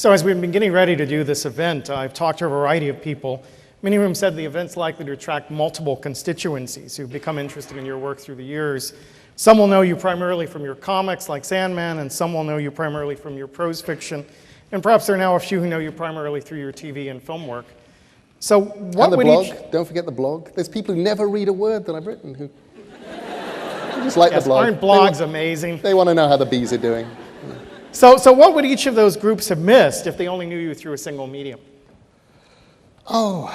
So as we've been getting ready to do this event, I've talked to a variety of people. Many of them said the event's likely to attract multiple constituencies who've become interested in your work through the years. Some will know you primarily from your comics like Sandman, and some will know you primarily from your prose fiction. And perhaps there are now a few who know you primarily through your TV and film work. So what and the would blog, don't forget the blog. There's people who never read a word that I've written who just like the blog. Aren't blogs amazing? They want to know how the bees are doing. So what would each of those groups have missed if they only knew you through a single medium? Well,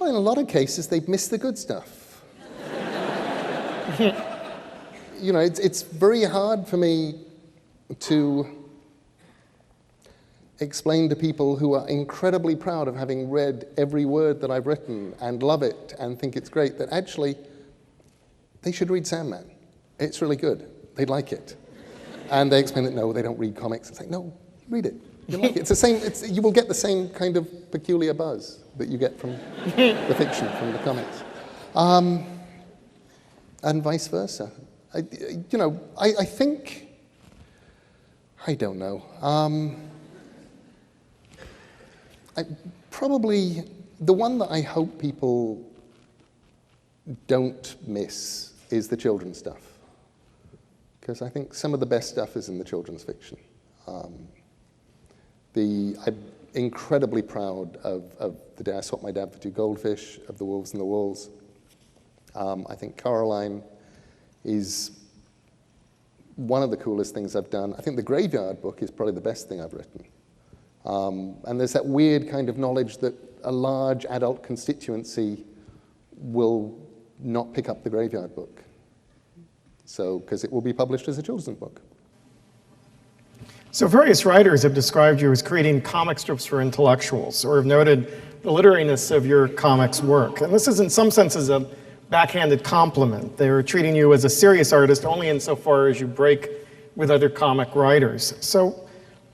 in a lot of cases, they've missed the good stuff. You know, it's very hard for me to explain to people who are incredibly proud of having read every word that I've written and love it and think it's great that actually they should read Sandman. It's really good. They'd like it. And they explain that, no, they don't read comics. It's like, no, read it. You like it. It's the same, you will get the same kind of peculiar buzz that you get from the fiction, from the comics. And vice versa. I think, I don't know. Probably the one that I hope people don't miss is the children's stuff. Because I think some of the best stuff is in the children's fiction. I'm incredibly proud of The Day I Swapped My Dad for Two Goldfish, of The Wolves and the Walls. I think Coraline is one of the coolest things I've done. I think the Graveyard book is probably the best thing I've written. And there's that weird kind of knowledge that a large adult constituency will not pick up the Graveyard book. So, because it will be published as a children's book. So various writers have described you as creating comic strips for intellectuals, or have noted the literariness of your comics work. And this is in some senses a backhanded compliment. They're treating you as a serious artist only insofar as you break with other comic writers. So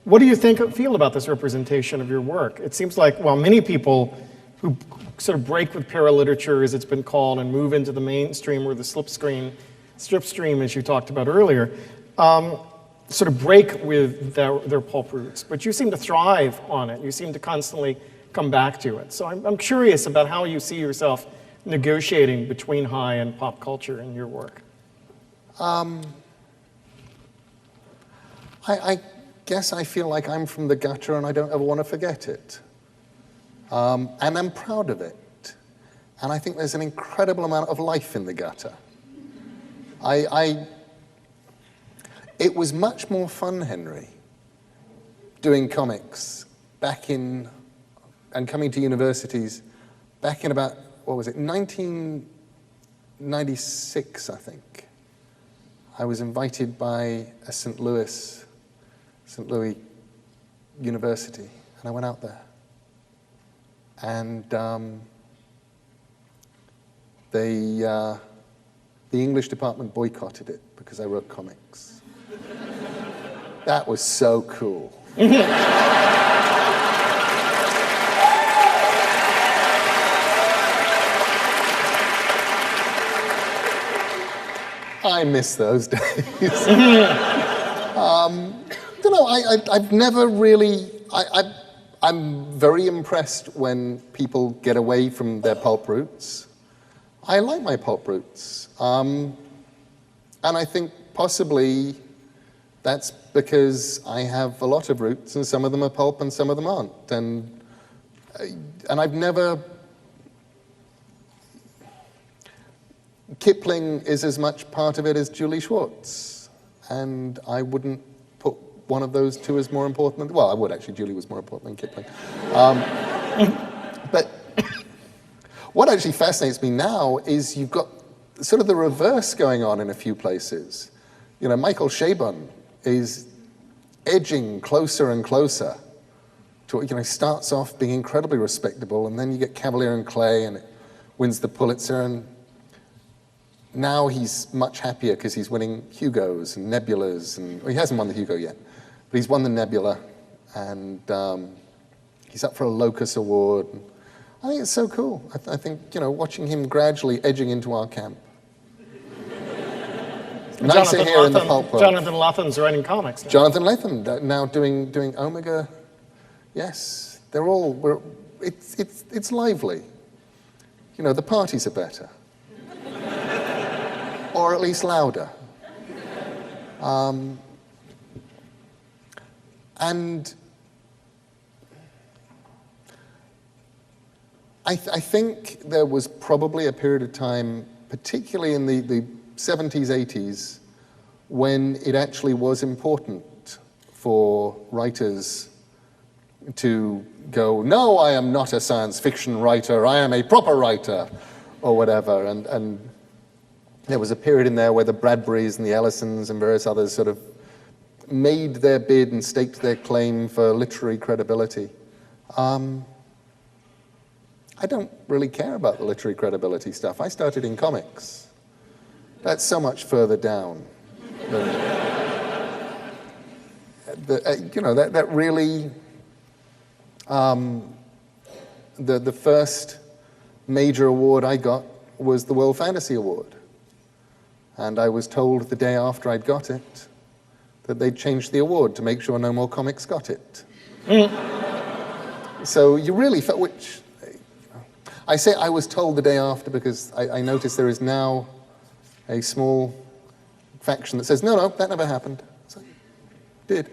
what do you feel about this representation of your work? It seems like, well, many people who sort of break with paraliterature, as it's been called, and move into the mainstream or the slipstream, as you talked about earlier, sort of break with their pulp roots. But you seem to thrive on it. You seem to constantly come back to it. So I'm curious about how you see yourself negotiating between high and pop culture in your work. I guess I feel like I'm from the gutter and I don't ever want to forget it. And I'm proud of it. And I think there's an incredible amount of life in the gutter. It was much more fun, Henry, doing comics back in, and coming to universities back in about, 1996, I think. I was invited by a St. Louis University, and I went out there. And the English department boycotted it because I wrote comics. That was so cool. I miss those days. I've never really, I'm very impressed when people get away from their pulp roots. I like my pulp roots. And I think possibly that's because I have a lot of roots, and some of them are pulp and some of them aren't. And I've never... Kipling is as much part of it as Julius Schwartz, and I wouldn't put one of those two as more important than... Well, I would actually. Julie was more important than Kipling. But what actually fascinates me now is you've got sort of the reverse going on in a few places. You know, Michael Chabon is edging closer and closer to, he starts off being incredibly respectable, and then you get Cavalier and Clay, and it wins the Pulitzer, and now he's much happier because he's winning Hugos and Nebulas, and well, he hasn't won the Hugo yet, but he's won the Nebula, and he's up for a Locus Award. I think it's so cool. I think, watching him gradually edging into our camp. nicer here in the pulp world. Jonathan Letham's writing comics now. Jonathan Lethem now doing Omega. Yes, they're all. It's lively. You know, the parties are better, or at least louder. And I think there was probably a period of time, particularly in the 70s, 80s, when it actually was important for writers to go, no, I am not a science fiction writer, I am a proper writer, or whatever. And there was a period in there where the Bradburys and the Ellisons and various others sort of made their bid and staked their claim for literary credibility. I don't really care about the literary credibility stuff. I started in comics. That's so much further down. You know, that really, the first major award I got was the World Fantasy Award. And I was told the day after I'd got it that they'd changed the award to make sure no more comics got it. So you really felt, which, I say I was told the day after because I noticed there is now a small faction that says, no, that never happened. So, did.